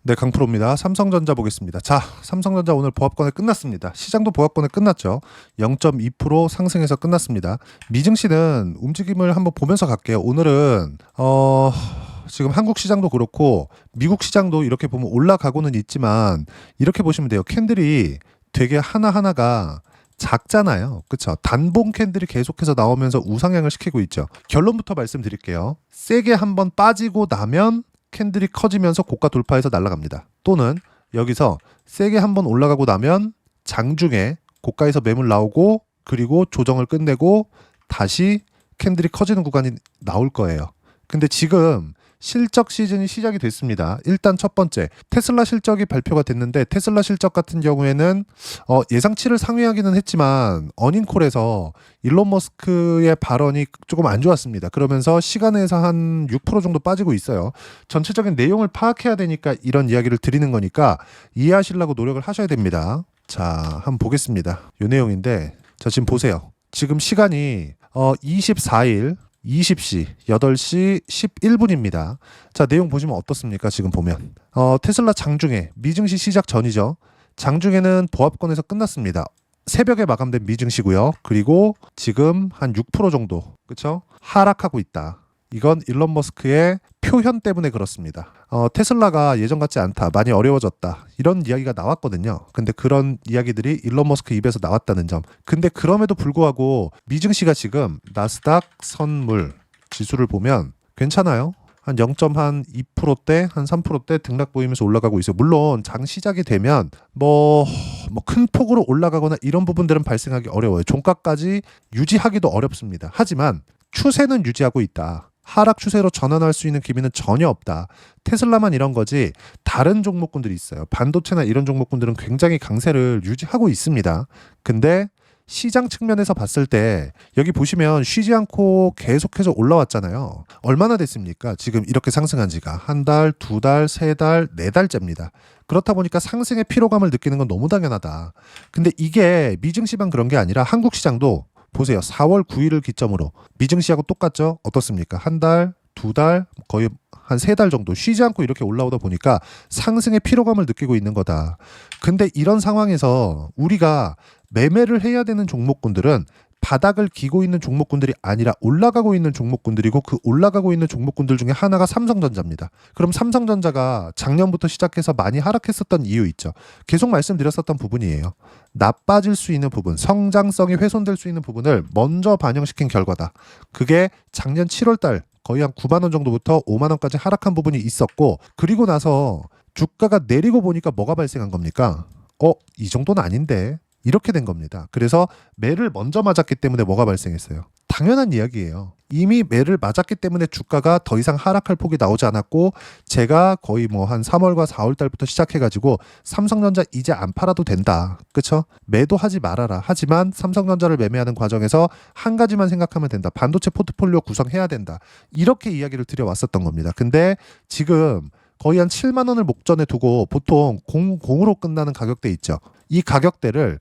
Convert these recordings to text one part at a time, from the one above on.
네, 강프로입니다. 삼성전자 보겠습니다. 자, 삼성전자 오늘 보합권에 끝났습니다. 시장도 보합권에 끝났죠. 0.2% 상승해서 끝났습니다. 미증시는 움직임을 한번 보면서 갈게요. 오늘은 지금 한국 시장도 그렇고 미국 시장도 이렇게 보면 올라가고는 있지만 이렇게 보시면 돼요. 캔들이 되게 하나하나가 작잖아요. 그쵸? 단봉 캔들이 계속해서 나오면서 우상향을 시키고 있죠. 결론부터 말씀드릴게요. 세게 한번 빠지고 나면 캔들이 커지면서 고가 돌파해서 날아갑니다. 또는 여기서 세게 한번 올라가고 나면 장중에 고가에서 매물 나오고 그리고 조정을 끝내고 다시 캔들이 커지는 구간이 나올 거예요. 근데 지금 실적 시즌이 시작이 됐습니다. 일단 첫 번째, 테슬라 실적이 발표가 됐는데 테슬라 실적 같은 경우에는 예상치를 상회하기는 했지만 어닝콜에서 일론 머스크의 발언이 조금 안 좋았습니다. 그러면서 시간에서 한 6% 정도 빠지고 있어요. 전체적인 내용을 파악해야 되니까 이런 이야기를 드리는 거니까 이해하시려고 노력을 하셔야 됩니다. 자, 한번 보겠습니다. 이 내용인데 자, 지금 보세요. 지금 시간이 24일 20시 8시 11분입니다. 자, 내용 보시면 어떻습니까? 지금 보면 테슬라 장중에 미증시 시작 전이죠. 장중에는 보합권에서 끝났습니다. 새벽에 마감된 미증시고요. 그리고 지금 한 6% 정도 그쵸? 하락하고 있다. 이건 일론 머스크의 표현 때문에 그렇습니다. 테슬라가 예전 같지 않다. 많이 어려워졌다. 이런 이야기가 나왔거든요. 근데 그런 이야기들이 일론 머스크 입에서 나왔다는 점. 근데 그럼에도 불구하고 미증시가 지금 나스닥 선물 지수를 보면 괜찮아요. 한 0.2%대, 한 3%대 등락 보이면서 올라가고 있어요. 물론 장 시작이 되면 큰 폭으로 올라가거나 이런 부분들은 발생하기 어려워요. 종가까지 유지하기도 어렵습니다. 하지만 추세는 유지하고 있다. 하락 추세로 전환할 수 있는 기미는 전혀 없다. 테슬라만 이런 거지 다른 종목군들이 있어요. 반도체나 이런 종목군들은 굉장히 강세를 유지하고 있습니다. 근데 시장 측면에서 봤을 때 여기 보시면 쉬지 않고 계속해서 올라왔잖아요. 얼마나 됐습니까? 지금 이렇게 상승한 지가 한 달, 두 달, 세 달, 네 달째입니다. 그렇다 보니까 상승의 피로감을 느끼는 건 너무 당연하다. 근데 이게 미증시만 그런 게 아니라 한국 시장도 보세요. 4월 9일을 기점으로 미증시하고 똑같죠? 어떻습니까? 한 달, 두 달, 거의 한 세 달 정도 쉬지 않고 이렇게 올라오다 보니까 상승의 피로감을 느끼고 있는 거다. 근데 이런 상황에서 우리가 매매를 해야 되는 종목군들은 바닥을 기고 있는 종목군들이 아니라 올라가고 있는 종목군들이고 그 올라가고 있는 종목군들 중에 하나가 삼성전자입니다. 그럼 삼성전자가 작년부터 시작해서 많이 하락했었던 이유 있죠. 계속 말씀드렸었던 부분이에요. 나빠질 수 있는 부분, 성장성이 훼손될 수 있는 부분을 먼저 반영시킨 결과다. 그게 작년 7월 달 거의 한 9만 원 정도부터 5만 원까지 하락한 부분이 있었고 그리고 나서 주가가 내리고 보니까 뭐가 발생한 겁니까? 이 정도는 아닌데 이렇게 된 겁니다. 그래서 매를 먼저 맞았기 때문에 뭐가 발생했어요? 당연한 이야기예요. 이미 매를 맞았기 때문에 주가가 더 이상 하락할 폭이 나오지 않았고 제가 거의 한 3월과 4월 달부터 시작해가지고 삼성전자 이제 안 팔아도 된다. 그쵸? 매도하지 말아라. 하지만 삼성전자를 매매하는 과정에서 한 가지만 생각하면 된다. 반도체 포트폴리오 구성해야 된다. 이렇게 이야기를 드려왔었던 겁니다. 근데 지금 거의 한 7만 원을 목전에 두고 보통 공으로 끝나는 가격대 있죠. 이 가격대를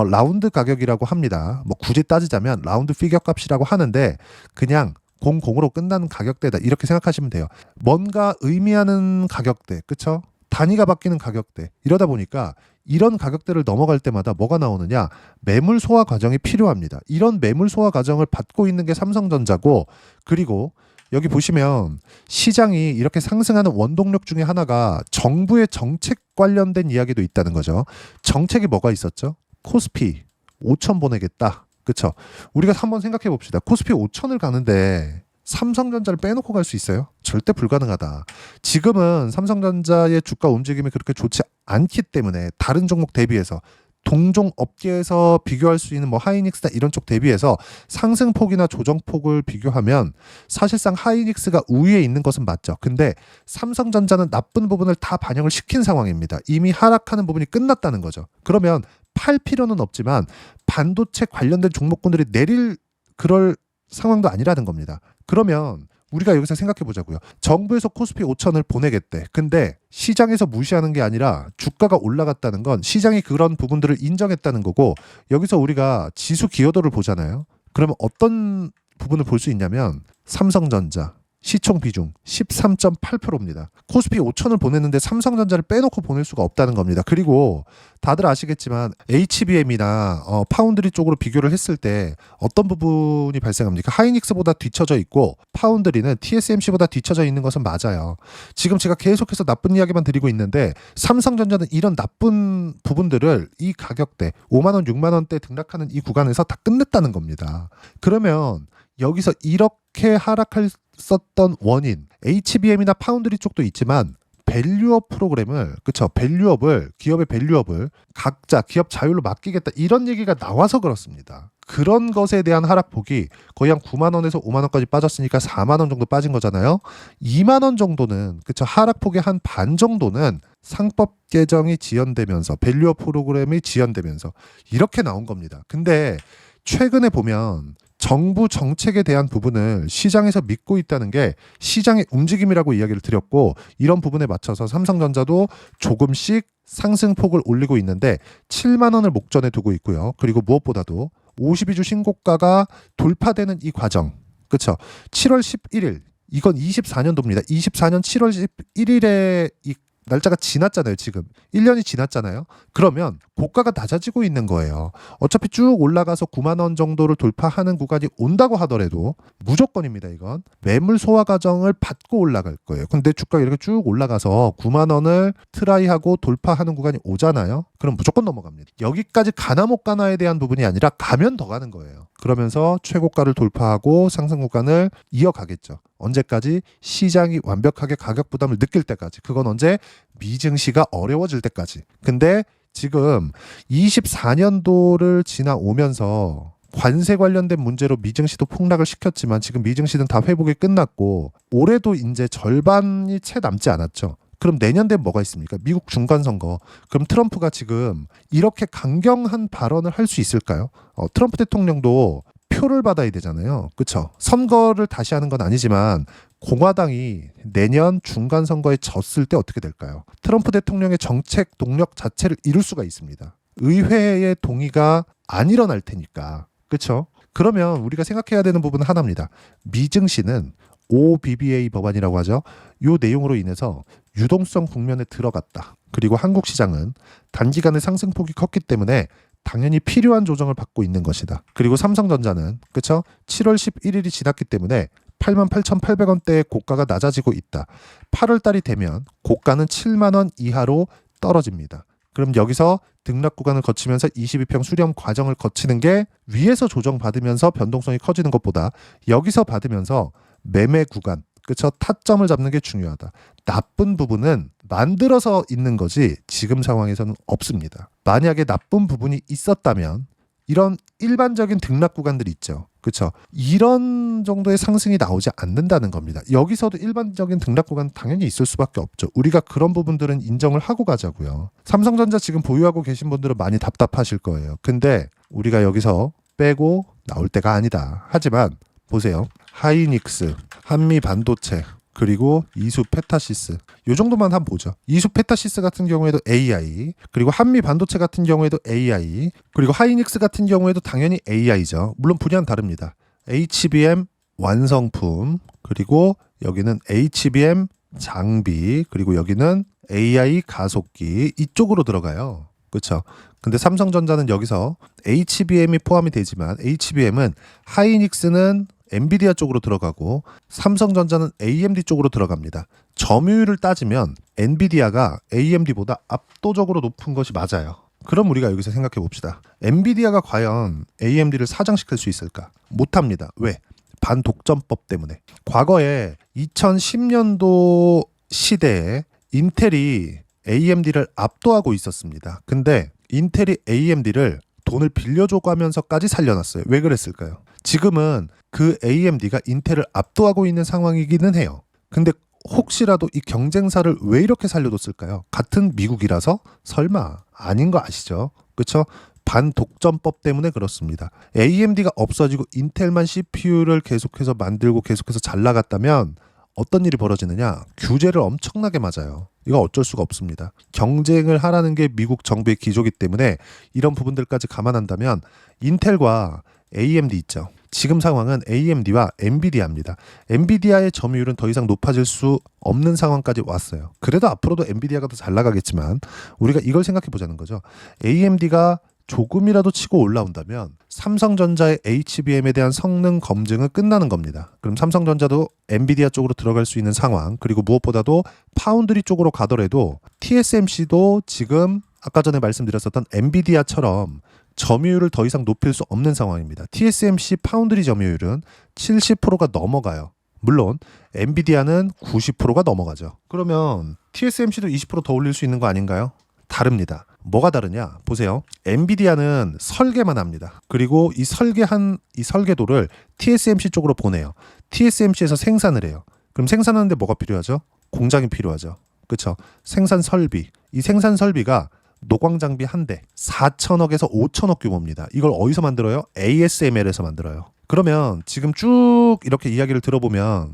라운드 가격이라고 합니다. 굳이 따지자면 라운드 피겨 값이라고 하는데 그냥 공으로 끝나는 가격대다. 이렇게 생각하시면 돼요. 뭔가 의미하는 가격대, 그쵸? 단위가 바뀌는 가격대. 이러다 보니까 이런 가격대를 넘어갈 때마다 뭐가 나오느냐? 매물 소화 과정이 필요합니다. 이런 매물 소화 과정을 받고 있는 게 삼성전자고 그리고 여기 보시면 시장이 이렇게 상승하는 원동력 중에 하나가 정부의 정책 관련된 이야기도 있다는 거죠. 정책이 뭐가 있었죠? 코스피 5천 보내겠다. 그쵸? 우리가 한번 생각해 봅시다. 코스피 5천을 가는데 삼성전자를 빼놓고 갈 수 있어요? 절대 불가능하다. 지금은 삼성전자의 주가 움직임이 그렇게 좋지 않기 때문에 다른 종목 대비해서 동종 업계에서 비교할 수 있는 하이닉스나 이런 쪽 대비해서 상승폭이나 조정폭을 비교하면 사실상 하이닉스가 우위에 있는 것은 맞죠. 근데 삼성전자는 나쁜 부분을 다 반영을 시킨 상황입니다. 이미 하락하는 부분이 끝났다는 거죠. 그러면 팔 필요는 없지만 반도체 관련된 종목군들이 내릴 그럴 상황도 아니라는 겁니다. 그러면 우리가 여기서 생각해 보자고요. 정부에서 코스피 5천을 보내겠대. 근데 시장에서 무시하는 게 아니라 주가가 올라갔다는 건 시장이 그런 부분들을 인정했다는 거고 여기서 우리가 지수 기여도를 보잖아요. 그러면 어떤 부분을 볼 수 있냐면 삼성전자, 시총 비중 13.8%입니다. 코스피 5천을 보냈는데 삼성전자를 빼놓고 보낼 수가 없다는 겁니다. 그리고 다들 아시겠지만 HBM이나 파운드리 쪽으로 비교를 했을 때 어떤 부분이 발생합니까? 하이닉스보다 뒤처져 있고 파운드리는 TSMC보다 뒤처져 있는 것은 맞아요. 지금 제가 계속해서 나쁜 이야기만 드리고 있는데 삼성전자는 이런 나쁜 부분들을 이 가격대 5만 원, 6만 원대 등락하는 이 구간에서 다 끝냈다는 겁니다. 그러면 여기서 이렇게 하락했었던 원인 HBM이나 파운드리 쪽도 있지만 밸류업 프로그램을 밸류업을 기업의 밸류업을 각자 기업 자율로 맡기겠다 이런 얘기가 나와서 그렇습니다. 그런 것에 대한 하락폭이 거의 한 9만 원에서 5만 원까지 빠졌으니까 4만 원 정도 빠진 거잖아요. 2만 원 정도는 하락폭의 한 반 정도는 상법 개정이 지연되면서 밸류업 프로그램이 지연되면서 이렇게 나온 겁니다. 근데 최근에 보면 정부 정책에 대한 부분을 시장에서 믿고 있다는 게 시장의 움직임이라고 이야기를 드렸고 이런 부분에 맞춰서 삼성전자도 조금씩 상승폭을 올리고 있는데 7만 원을 목전에 두고 있고요. 그리고 무엇보다도 52주 신고가가 돌파되는 이 과정, 그렇죠? 7월 11일 이건 24년도입니다. 24년 7월 11일에 이 날짜가 지났잖아요. 지금 1년이 지났잖아요. 그러면 고가가 낮아지고 있는 거예요. 어차피 쭉 올라가서 9만 원 정도를 돌파하는 구간이 온다고 하더라도 무조건입니다. 이건 매물 소화 과정을 받고 올라갈 거예요. 근데 주가가 이렇게 쭉 올라가서 9만 원을 트라이하고 돌파하는 구간이 오잖아요. 그럼 무조건 넘어갑니다. 여기까지 가나 못 가나에 대한 부분이 아니라 가면 더 가는 거예요. 그러면서 최고가를 돌파하고 상승 구간을 이어가겠죠. 언제까지? 시장이 완벽하게 가격 부담을 느낄 때까지. 그건 언제? 미증시가 어려워질 때까지. 근데 지금 24년도를 지나오면서 관세 관련된 문제로 미증시도 폭락을 시켰지만 지금 미증시는 다 회복이 끝났고 올해도 이제 절반이 채 남지 않았죠. 그럼 내년 되면 뭐가 있습니까? 미국 중간선거. 그럼 트럼프가 지금 이렇게 강경한 발언을 할 수 있을까요? 트럼프 대통령도 표를 받아야 되잖아요. 그렇죠? 선거를 다시 하는 건 아니지만 공화당이 내년 중간선거에 졌을 때 어떻게 될까요? 트럼프 대통령의 정책 동력 자체를 잃을 수가 있습니다. 의회의 동의가 안 일어날 테니까. 그렇죠? 그러면 우리가 생각해야 되는 부분은 하나입니다. 미증시는 OBBA 법안이라고 하죠. 이 내용으로 인해서 유동성 국면에 들어갔다. 그리고 한국 시장은 단기간에 상승폭이 컸기 때문에 당연히 필요한 조정을 받고 있는 것이다. 그리고 삼성전자는 그렇죠? 7월 11일이 지났기 때문에 88,800원대의 고가가 낮아지고 있다. 8월 달이 되면 고가는 7만 원 이하로 떨어집니다. 그럼 여기서 등락 구간을 거치면서 22평 수렴 과정을 거치는 게 위에서 조정받으면서 변동성이 커지는 것보다 여기서 받으면서 매매 구간, 그렇죠? 타점을 잡는 게 중요하다. 나쁜 부분은 만들어서 있는 거지 지금 상황에서는 없습니다. 만약에 나쁜 부분이 있었다면 이런 일반적인 등락 구간들이 있죠. 그렇죠? 이런 정도의 상승이 나오지 않는다는 겁니다. 여기서도 일반적인 등락 구간 당연히 있을 수밖에 없죠. 우리가 그런 부분들은 인정을 하고 가자고요. 삼성전자 지금 보유하고 계신 분들은 많이 답답하실 거예요. 근데 우리가 여기서 빼고 나올 때가 아니다. 하지만 보세요. 하이닉스, 한미반도체, 그리고 이수 페타시스. 요 정도만 한번 보죠. 이수 페타시스 같은 경우에도 AI, 그리고 한미반도체 같은 경우에도 AI, 그리고 하이닉스 같은 경우에도 당연히 AI죠. 물론 분야는 다릅니다. HBM 완성품, 그리고 여기는 HBM 장비, 그리고 여기는 AI 가속기 이쪽으로 들어가요. 그렇죠? 근데 삼성전자는 여기서 HBM이 포함이 되지만 HBM은 하이닉스는 엔비디아 쪽으로 들어가고 삼성전자는 AMD 쪽으로 들어갑니다. 점유율을 따지면 엔비디아가 AMD보다 압도적으로 높은 것이 맞아요. 그럼 우리가 여기서 생각해 봅시다. 엔비디아가 과연 AMD를 사장시킬 수 있을까? 못합니다. 왜? 반독점법 때문에. 과거에 2010년도 시대에 인텔이 AMD를 압도하고 있었습니다. 근데 인텔이 AMD를 돈을 빌려줘가면서까지 살려놨어요. 왜 그랬을까요? 지금은 그 AMD가 인텔을 압도하고 있는 상황이기는 해요. 근데 혹시라도 이 경쟁사를 왜 이렇게 살려뒀을까요? 같은 미국이라서? 설마 아닌 거 아시죠? 그렇죠? 반독점법 때문에 그렇습니다. AMD가 없어지고 인텔만 CPU를 계속해서 만들고 계속해서 잘 나갔다면 어떤 일이 벌어지느냐? 규제를 엄청나게 맞아요. 이거 어쩔 수가 없습니다. 경쟁을 하라는 게 미국 정부의 기조이기 때문에 이런 부분들까지 감안한다면 인텔과 AMD 있죠. 지금 상황은 AMD와 엔비디아입니다. 엔비디아의 점유율은 더 이상 높아질 수 없는 상황까지 왔어요. 그래도 앞으로도 엔비디아가 더 잘 나가겠지만 우리가 이걸 생각해 보자는 거죠. AMD가 조금이라도 치고 올라온다면 삼성전자의 HBM에 대한 성능 검증은 끝나는 겁니다. 그럼 삼성전자도 엔비디아 쪽으로 들어갈 수 있는 상황, 그리고 무엇보다도 파운드리 쪽으로 가더라도 TSMC도 지금 아까 전에 말씀드렸었던 엔비디아처럼 점유율을 더 이상 높일 수 없는 상황입니다. TSMC 파운드리 점유율은 70%가 넘어가요. 물론 엔비디아는 90%가 넘어가죠. 그러면 TSMC도 20%더 올릴 수 있는 거 아닌가요? 다릅니다. 뭐가 다르냐? 보세요. 엔비디아는 설계만 합니다. 그리고 이 설계도를 TSMC 쪽으로 보내요. TSMC에서 생산을 해요. 그럼 생산하는데 뭐가 필요하죠? 공장이 필요하죠. 그렇죠? 생산 설비. 이 생산 설비가 노광 장비 한 대 4천억에서 5천억 규모입니다. 이걸 어디서 만들어요? ASML에서 만들어요. 그러면 지금 쭉 이렇게 이야기를 들어보면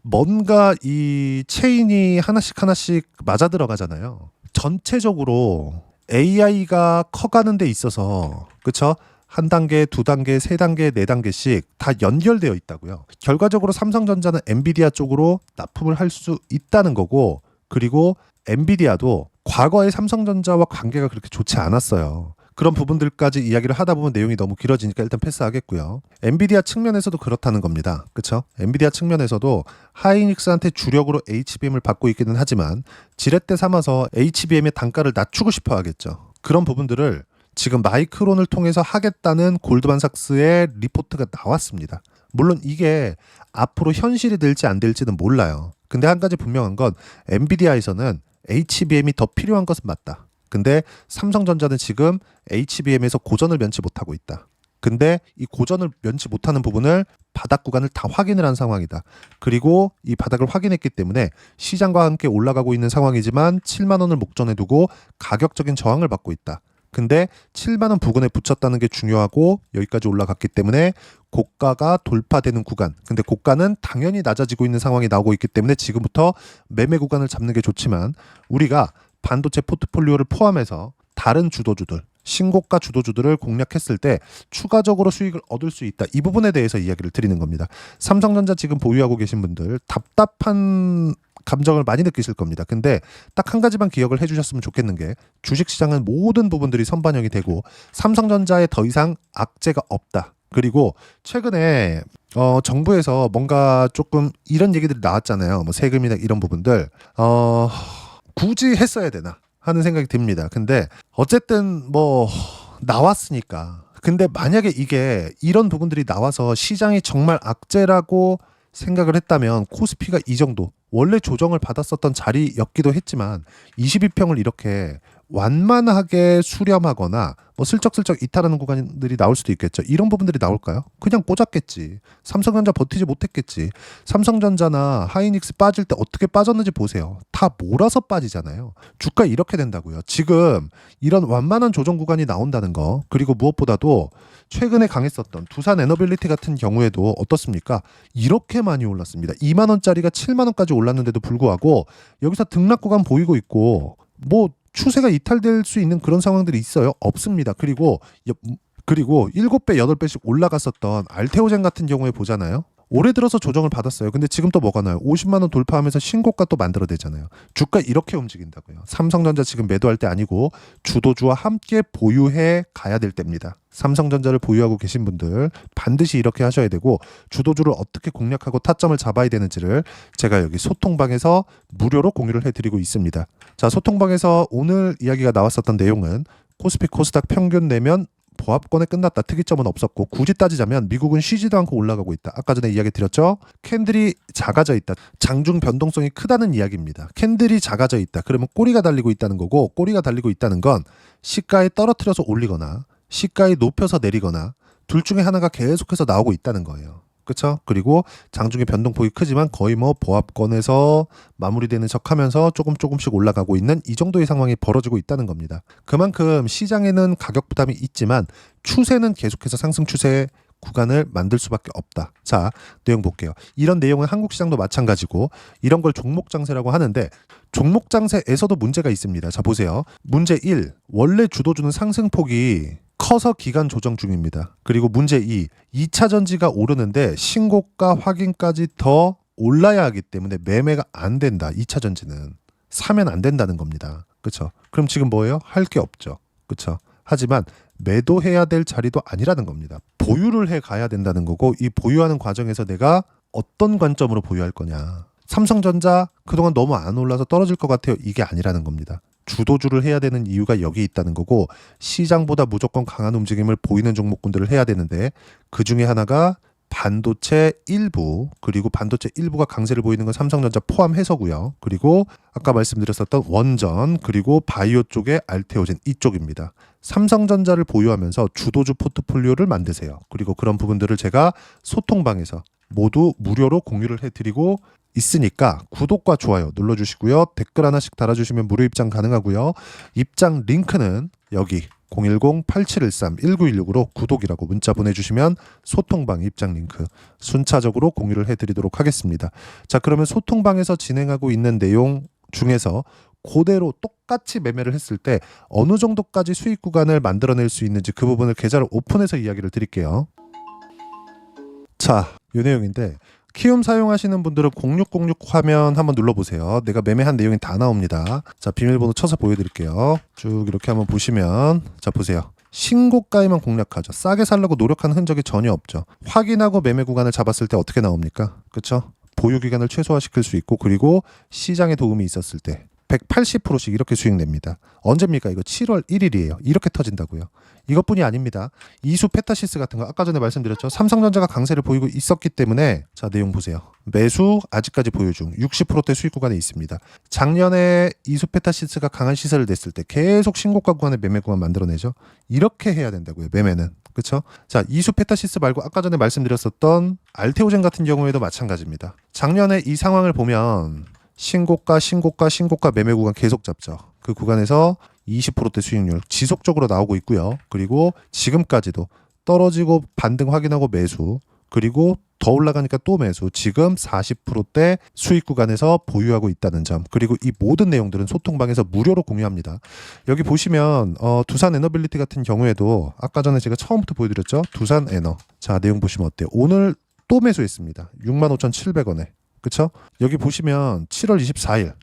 뭔가 이 체인이 하나씩 맞아 들어가잖아요. 전체적으로 AI가 커가는 데 있어서 그렇죠? 한 단계, 두 단계, 세 단계, 네 단계씩 다 연결되어 있다고요. 결과적으로 삼성전자는 엔비디아 쪽으로 납품을 할 수 있다는 거고, 그리고 엔비디아도 과거의 삼성전자와 관계가 그렇게 좋지 않았어요. 그런 부분들까지 이야기를 하다 보면 내용이 너무 길어지니까 일단 패스하겠고요. 엔비디아 측면에서도 그렇다는 겁니다. 그렇죠? 엔비디아 측면에서도 하이닉스한테 주력으로 HBM을 받고 있기는 하지만 지렛대 삼아서 HBM의 단가를 낮추고 싶어 하겠죠. 그런 부분들을 지금 마이크론을 통해서 하겠다는 골드만삭스의 리포트가 나왔습니다. 물론 이게 앞으로 현실이 될지 안 될지는 몰라요. 근데 한 가지 분명한 건 엔비디아에서는 HBM이 더 필요한 것은 맞다. 근데 삼성전자는 지금 HBM에서 고전을 면치 못하고 있다. 근데 이 고전을 면치 못하는 부분을 바닥 구간을 다 확인을 한 상황이다. 그리고 이 바닥을 확인했기 때문에 시장과 함께 올라가고 있는 상황이지만 7만 원을 목전에 두고 가격적인 저항을 받고 있다. 근데 7만 원 부근에 붙였다는 게 중요하고 여기까지 올라갔기 때문에 고가가 돌파되는 구간. 근데 고가는 당연히 낮아지고 있는 상황이 나오고 있기 때문에 지금부터 매매 구간을 잡는 게 좋지만 우리가 반도체 포트폴리오를 포함해서 다른 주도주들, 신고가 주도주들을 공략했을 때 추가적으로 수익을 얻을 수 있다. 이 부분에 대해서 이야기를 드리는 겁니다. 삼성전자 지금 보유하고 계신 분들 답답한 감정을 많이 느끼실 겁니다. 근데 딱 한 가지만 기억을 해주셨으면 좋겠는 게 주식시장은 모든 부분들이 선반영이 되고 삼성전자에 더 이상 악재가 없다. 그리고 최근에 정부에서 뭔가 조금 이런 얘기들이 나왔잖아요. 뭐 세금이나 이런 부분들 굳이 했어야 되나 하는 생각이 듭니다. 근데 어쨌든 뭐 나왔으니까. 근데 만약에 이게 이런 부분들이 나와서 시장이 정말 악재라고 생각을 했다면 코스피가 이 정도 원래 조정을 받았었던 자리였기도 했지만 22평을 이렇게 완만하게 수렴하거나 뭐 슬쩍슬쩍 이탈하는 구간들이 나올 수도 있겠죠. 이런 부분들이 나올까요? 그냥 꽂았겠지. 삼성전자 버티지 못했겠지. 삼성전자나 하이닉스 빠질 때 어떻게 빠졌는지 보세요. 다 몰아서 빠지잖아요. 주가 이렇게 된다고요. 지금 이런 완만한 조정 구간이 나온다는 거, 그리고 무엇보다도 최근에 강했었던 두산 에너빌리티 같은 경우에도 어떻습니까? 이렇게 많이 올랐습니다. 2만 원짜리가 7만 원까지 올랐는데도 불구하고 여기서 등락 구간 보이고 있고 뭐 추세가 이탈될 수 있는 그런 상황들이 있어요? 없습니다. 그리고 7배, 8배씩 올라갔었던 알테오젠 같은 경우에 보잖아요. 올해 들어서 조정을 받았어요. 근데 지금 또 뭐가 나요? 50만 원 돌파하면서 신고가 또 만들어내잖아요. 주가 이렇게 움직인다고요. 삼성전자 지금 매도할 때 아니고 주도주와 함께 보유해 가야 될 때입니다. 삼성전자를 보유하고 계신 분들 반드시 이렇게 하셔야 되고 주도주를 어떻게 공략하고 타점을 잡아야 되는지를 제가 여기 소통방에서 무료로 공유를 해드리고 있습니다. 자, 소통방에서 오늘 이야기가 나왔었던 내용은 코스피 코스닥 평균 내면 보합권에 끝났다. 특이점은 없었고 굳이 따지자면 미국은 쉬지도 않고 올라가고 있다. 아까 전에 이야기 드렸죠. 캔들이 작아져 있다. 장중 변동성이 크다는 이야기입니다. 캔들이 작아져 있다. 그러면 꼬리가 달리고 있다는 거고, 꼬리가 달리고 있다는 건 시가에 떨어뜨려서 올리거나 시가에 높여서 내리거나 둘 중에 하나가 계속해서 나오고 있다는 거예요. 그렇죠? 그리고 장중의 변동폭이 크지만 거의 뭐 보합권에서 마무리되는 척하면서 조금씩 올라가고 있는 이 정도의 상황이 벌어지고 있다는 겁니다. 그만큼 시장에는 가격 부담이 있지만 추세는 계속해서 상승 추세 구간을 만들 수밖에 없다. 자, 내용 볼게요. 이런 내용은 한국 시장도 마찬가지고 이런 걸 종목 장세라고 하는데 종목 장세에서도 문제가 있습니다. 자, 보세요. 문제 1. 원래 주도주는 상승폭이 커서 기간 조정 중입니다. 그리고 문제 2. 2차 전지가 오르는데 신고가 확인까지 더 올라야 하기 때문에 매매가 안 된다. 2차 전지는 사면 안 된다는 겁니다. 그렇죠? 그럼 지금 뭐예요? 할 게 없죠. 그렇죠? 하지만 매도해야 될 자리도 아니라는 겁니다. 보유를 해 가야 된다는 거고, 이 보유하는 과정에서 내가 어떤 관점으로 보유할 거냐. 삼성전자 그동안 너무 안 올라서 떨어질 것 같아요. 이게 아니라는 겁니다. 주도주를 해야 되는 이유가 여기 있다는 거고, 시장보다 무조건 강한 움직임을 보이는 종목군들을 해야 되는데, 그 중에 하나가 반도체 일부, 그리고 반도체 일부가 강세를 보이는 건 삼성전자 포함해서고요. 그리고 아까 말씀드렸었던 원전, 그리고 바이오 쪽의 알테오젠 이쪽입니다. 삼성전자를 보유하면서 주도주 포트폴리오를 만드세요. 그리고 그런 부분들을 제가 소통방에서 모두 무료로 공유를 해드리고 있으니까 구독과 좋아요 눌러주시고요. 댓글 하나씩 달아주시면 무료 입장 가능하고요. 입장 링크는 여기 010-8713-1916으로 구독이라고 문자 보내주시면 소통방 입장 링크 순차적으로 공유를 해드리도록 하겠습니다. 자, 그러면 소통방에서 진행하고 있는 내용 중에서 그대로 똑같이 매매를 했을 때 어느 정도까지 수익 구간을 만들어낼 수 있는지 그 부분을 계좌를 오픈해서 이야기를 드릴게요. 자, 이 내용인데 키움 사용하시는 분들은 0606 화면 한번 눌러보세요. 내가 매매한 내용이 다 나옵니다. 자, 비밀번호 쳐서 보여드릴게요. 쭉 이렇게 한번 보시면, 자, 보세요. 신고가에만 공략하죠. 싸게 살려고 노력하는 흔적이 전혀 없죠. 확인하고 매매 구간을 잡았을 때 어떻게 나옵니까? 그렇죠? 보유 기간을 최소화시킬 수 있고, 그리고 시장에 도움이 있었을 때 180%씩 이렇게 수익 냅니다. 언제입니까? 이거 7월 1일이에요. 이렇게 터진다고요. 이것뿐이 아닙니다. 이수 페타시스 같은 거 아까 전에 말씀드렸죠. 삼성전자가 강세를 보이고 있었기 때문에, 자, 내용 보세요. 매수 아직까지 보유 중 60%대 수익 구간에 있습니다. 작년에 이수 페타시스가 강한 시세를 냈을 때 계속 신고가 구간에 매매 구간 만들어내죠. 이렇게 해야 된다고요. 매매는. 그렇죠? 자, 이수 페타시스 말고 아까 전에 말씀드렸었던 알테오젠 같은 경우에도 마찬가지입니다. 작년에 이 상황을 보면 신고가 매매 구간 계속 잡죠. 그 구간에서 20%대 수익률 지속적으로 나오고 있고요. 그리고 지금까지도 떨어지고 반등 확인하고 매수, 그리고 더 올라가니까 또 매수, 지금 40%대 수익 구간에서 보유하고 있다는 점, 그리고 이 모든 내용들은 소통방에서 무료로 공유합니다. 여기 보시면 두산 에너빌리티 같은 경우에도 아까 전에 제가 처음부터 보여드렸죠. 두산 에너. 자, 내용 보시면 어때요? 오늘 또 매수했습니다. 65,700원에. 그쵸? 여기 보시면 7월 24일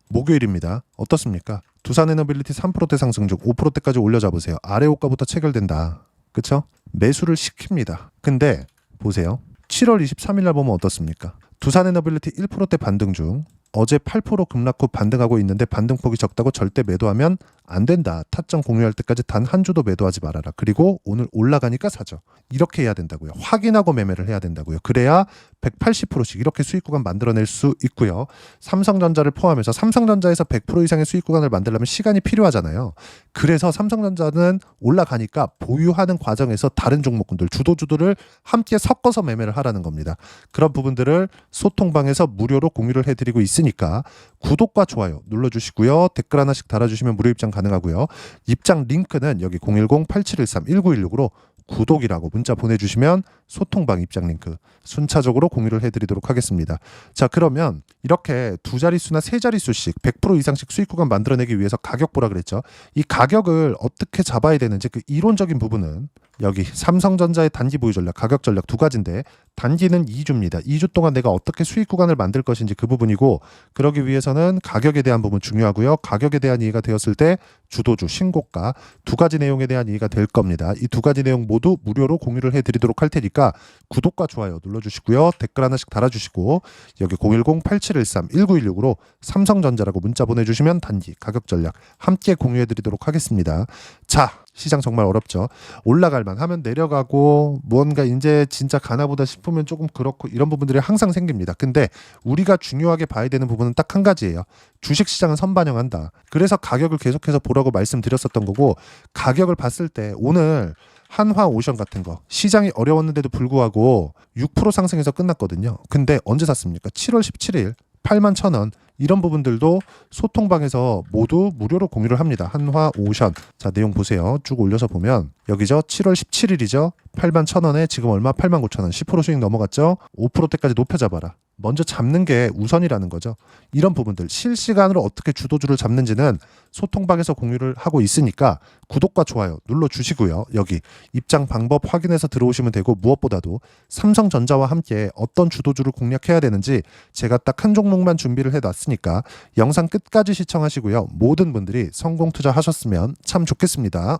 목요일입니다. 어떻습니까? 두산에너빌리티 3%대 상승 중 5%대까지 올려잡으세요. 아래 호가부터 체결된다. 그쵸? 매수를 시킵니다. 근데 보세요. 7월 23일 날 보면 어떻습니까? 두산에너빌리티 1%대 반등 중 어제 8% 급락 후 반등하고 있는데 반등폭이 적다고 절대 매도하면 안 된다. 타점 공유할 때까지 단 한 주도 매도하지 말아라. 그리고 오늘 올라가니까 사죠. 이렇게 해야 된다고요. 확인하고 매매를 해야 된다고요. 그래야 180%씩 이렇게 수익 구간 만들어낼 수 있고요. 삼성전자를 포함해서 삼성전자에서 100% 이상의 수익 구간을 만들려면 시간이 필요하잖아요. 그래서 삼성전자는 올라가니까 보유하는 과정에서 다른 종목군들, 주도주들을 함께 섞어서 매매를 하라는 겁니다. 그런 부분들을 소통방에서 무료로 공유를 해드리고 있으니까 구독과 좋아요 눌러주시고요. 댓글 하나씩 달아주시면 무료 입장 가능하고요. 입장 링크는 여기 010-8713-1916으로 구독이라고 문자 보내주시면 소통방 입장 링크 순차적으로 공유를 해드리도록 하겠습니다. 자, 그러면 이렇게 두 자릿수나 세 자릿수씩 100% 이상씩 수익 구간 만들어내기 위해서 가격 보라 그랬죠. 이 가격을 어떻게 잡아야 되는지 그 이론적인 부분은 여기 삼성전자의 단기 보유 전략, 가격 전략 두 가지인데, 단기는 2주입니다. 2주 동안 내가 어떻게 수익 구간을 만들 것인지 그 부분이고, 그러기 위해서는 가격에 대한 부분 중요하고요. 가격에 대한 이해가 되었을 때 주도주, 신고가 두 가지 내용에 대한 이해가 될 겁니다. 이 두 가지 내용 모두 무료로 공유를 해드리도록 할 테니까 구독과 좋아요 눌러주시고요. 댓글 하나씩 달아주시고 여기 010-8713-1916으로 삼성전자라고 문자 보내주시면 단기, 가격 전략 함께 공유해드리도록 하겠습니다. 자, 시장 정말 어렵죠. 올라갈만 하면 내려가고 무언가 이제 진짜 가나보다 싶으면 조금 그렇고 이런 부분들이 항상 생깁니다. 근데 우리가 중요하게 봐야 되는 부분은 딱 한 가지예요. 주식시장은 선반영한다. 그래서 가격을 계속해서 보라고 말씀드렸었던 거고, 가격을 봤을 때 오늘 한화오션 같은 거 시장이 어려웠는데도 불구하고 6% 상승해서 끝났거든요. 근데 언제 샀습니까? 7월 17일 81,000원. 이런 부분들도 소통방에서 모두 무료로 공유를 합니다. 한화오션. 자, 내용 보세요. 쭉 올려서 보면 여기죠. 7월 17일이죠. 81,000원에 지금 얼마? 89,000원. 10% 수익 넘어갔죠. 5%대까지 높여잡아라. 먼저 잡는 게 우선이라는 거죠. 이런 부분들 실시간으로 어떻게 주도주를 잡는지는 소통방에서 공유를 하고 있으니까 구독과 좋아요 눌러주시고요. 여기 입장 방법 확인해서 들어오시면 되고, 무엇보다도 삼성전자와 함께 어떤 주도주를 공략해야 되는지 제가 딱 한 종목만 준비를 해놨으니까 영상 끝까지 시청하시고요. 모든 분들이 성공 투자하셨으면 참 좋겠습니다.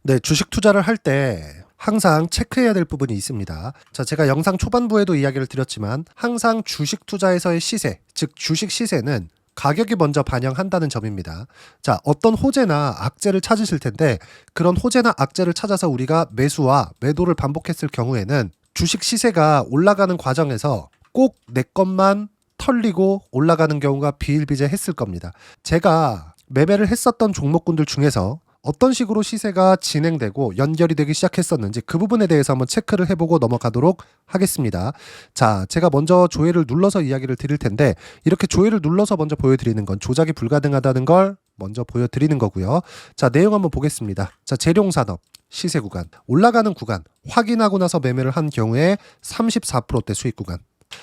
네, 주식 투자를 할 때 항상 체크해야 될 부분이 있습니다. 자, 제가 영상 초반부에도 이야기를 드렸지만 항상 주식 투자에서의 시세, 즉 주식 시세는 가격이 먼저 반영한다는 점입니다. 자, 어떤 호재나 악재를 찾으실 텐데 그런 호재나 악재를 찾아서 우리가 매수와 매도를 반복했을 경우에는 주식 시세가 올라가는 과정에서 꼭 내 것만 털리고 올라가는 경우가 비일비재했을 겁니다. 제가 매매를 했었던 종목군들 중에서 어떤 식으로 시세가 진행되고 연결이 되기 시작했었는지 그 부분에 대해서 한번 체크를 해보고 넘어가도록 하겠습니다. 자, 제가 먼저 조회를 눌러서 이야기를 드릴 텐데 이렇게 조회를 눌러서 먼저 보여드리는 건 조작이 불가능하다는 걸 먼저 보여드리는 거고요. 자, 내용 한번 보겠습니다. 자, 재룡산업 시세 구간, 올라가는 구간 확인하고 나서 매매를 한 경우에 34%대 수익 구간.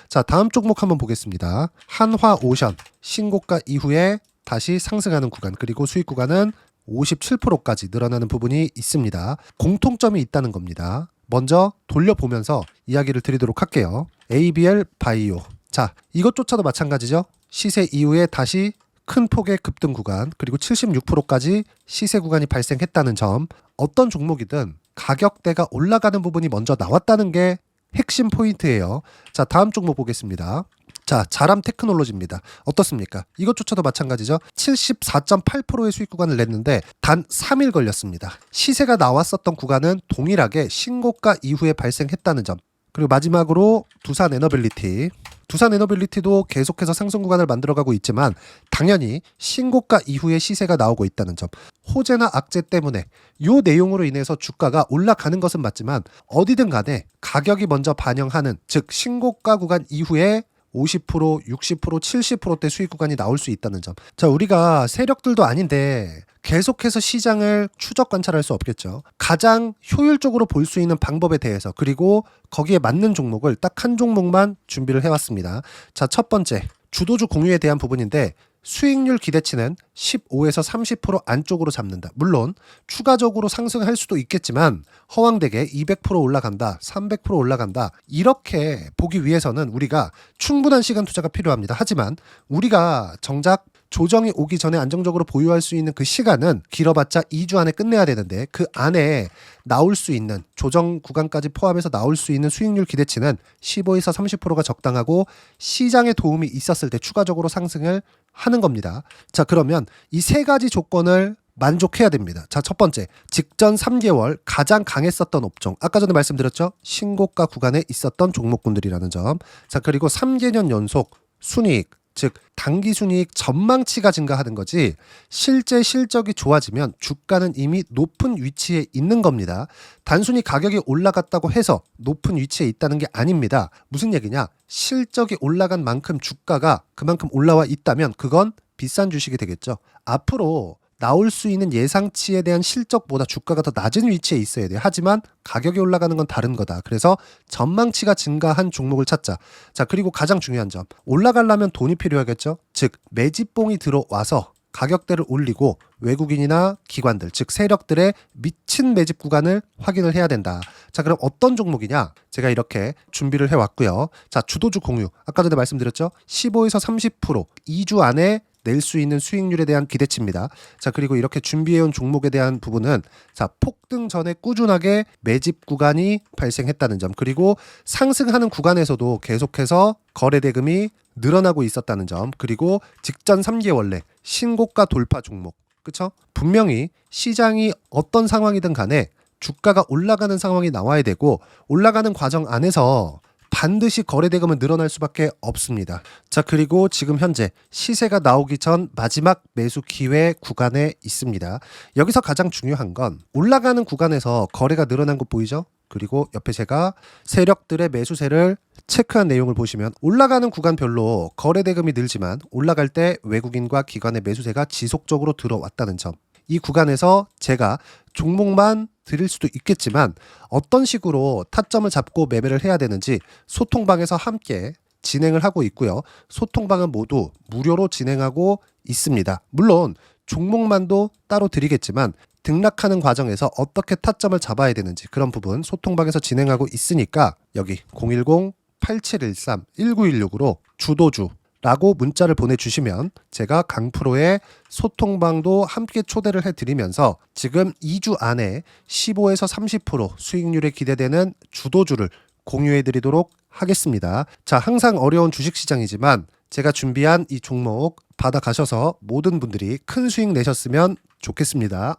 자, 다음 종목 한번 보겠습니다. 한화오션 신고가 이후에 다시 상승하는 구간, 그리고 수익 구간은 57%까지 늘어나는 부분이 있습니다. 공통점이 있다는 겁니다. 먼저 돌려보면서 이야기를 드리도록 할게요. ABL 바이오. 자, 이것조차도 마찬가지죠. 시세 이후에 다시 큰 폭의 급등 구간, 그리고 76%까지 시세 구간이 발생했다는 점. 어떤 종목이든 가격대가 올라가는 부분이 먼저 나왔다는 게 핵심 포인트예요. 자, 다음 종목 보겠습니다. 자, 자람 테크놀로지입니다. 어떻습니까? 이것조차도 마찬가지죠. 74.8%의 수익 구간을 냈는데 단 3일 걸렸습니다. 시세가 나왔었던 구간은 동일하게 신고가 이후에 발생했다는 점. 그리고 마지막으로 두산 에너빌리티. 두산 에너빌리티도 계속해서 상승 구간을 만들어가고 있지만 당연히 신고가 이후에 시세가 나오고 있다는 점. 호재나 악재 때문에 이 내용으로 인해서 주가가 올라가는 것은 맞지만 어디든 간에 가격이 먼저 반영하는, 즉 신고가 구간 이후에 50%, 60%, 70%대 수익 구간이 나올 수 있다는 점. 자, 우리가 세력들도 아닌데 계속해서 시장을 추적 관찰할 수 없겠죠. 가장 효율적으로 볼 수 있는 방법에 대해서, 그리고 거기에 맞는 종목을 딱 한 종목만 준비를 해왔습니다. 자, 첫 번째 주도주 공유에 대한 부분인데 수익률 기대치는 15에서 30% 안쪽으로 잡는다. 물론 추가적으로 상승할 수도 있겠지만 허황되게 200% 올라간다, 300% 올라간다, 이렇게 보기 위해서는 우리가 충분한 시간 투자가 필요합니다. 하지만 우리가 정작 조정이 오기 전에 안정적으로 보유할 수 있는 그 시간은 길어봤자 2주 안에 끝내야 되는데 그 안에 나올 수 있는 조정 구간까지 포함해서 나올 수 있는 수익률 기대치는 15에서 30%가 적당하고 시장에 도움이 있었을 때 추가적으로 상승을 하는 겁니다. 자, 그러면 이 세 가지 조건을 만족해야 됩니다. 자, 첫 번째, 직전 3개월 가장 강했었던 업종. 아까 전에 말씀드렸죠? 신고가 구간에 있었던 종목군들이라는 점. 자, 그리고 3개년 연속 순이익, 즉 단기 순이익 전망치가 증가하는 거지 실제 실적이 좋아지면 주가는 이미 높은 위치에 있는 겁니다. 단순히 가격이 올라갔다고 해서 높은 위치에 있다는 게 아닙니다. 무슨 얘기냐? 실적이 올라간 만큼 주가가 그만큼 올라와 있다면 그건 비싼 주식이 되겠죠. 앞으로 나올 수 있는 예상치에 대한 실적보다 주가가 더 낮은 위치에 있어야 돼요. 하지만 가격이 올라가는 건 다른 거다. 그래서 전망치가 증가한 종목을 찾자. 자, 그리고 가장 중요한 점. 올라가려면 돈이 필요하겠죠. 즉 매집봉이 들어와서 가격대를 올리고 외국인이나 기관들, 즉 세력들의 미친 매집 구간을 확인을 해야 된다. 자, 그럼 어떤 종목이냐? 제가 이렇게 준비를 해왔고요. 자, 주도주 공유. 아까 전에 말씀드렸죠. 15에서 30% 2주 안에 낼 수 있는 수익률에 대한 기대치입니다. 자, 그리고 이렇게 준비해온 종목에 대한 부분은 자, 폭등 전에 꾸준하게 매집 구간이 발생했다는 점, 그리고 상승하는 구간에서도 계속해서 거래 대금이 늘어나고 있었다는 점, 그리고 직전 3개월 내 신고가 돌파 종목. 그쵸? 분명히 시장이 어떤 상황이든 간에 주가가 올라가는 상황이 나와야 되고 올라가는 과정 안에서 반드시 거래대금은 늘어날 수밖에 없습니다. 자, 그리고 지금 현재 시세가 나오기 전 마지막 매수 기회 구간에 있습니다. 여기서 가장 중요한 건 올라가는 구간에서 거래가 늘어난 거 보이죠? 그리고 옆에 제가 세력들의 매수세를 체크한 내용을 보시면 올라가는 구간별로 거래대금이 늘지만 올라갈 때 외국인과 기관의 매수세가 지속적으로 들어왔다는 점. 이 구간에서 제가 종목만 드릴 수도 있겠지만 어떤 식으로 타점을 잡고 매매를 해야 되는지 소통방에서 함께 진행을 하고 있고요. 소통방은 모두 무료로 진행하고 있습니다. 물론 종목만도 따로 드리겠지만 등락하는 과정에서 어떻게 타점을 잡아야 되는지 그런 부분 소통방에서 진행하고 있으니까 여기 010-8713-1916으로 주도주라고 문자를 보내주시면 제가 강프로의 소통방도 함께 초대를 해드리면서 지금 2주 안에 15에서 30% 수익률이 기대되는 주도주를 공유해드리도록 하겠습니다. 자, 항상 어려운 주식시장이지만 제가 준비한 이 종목 받아가셔서 모든 분들이 큰 수익 내셨으면 좋겠습니다.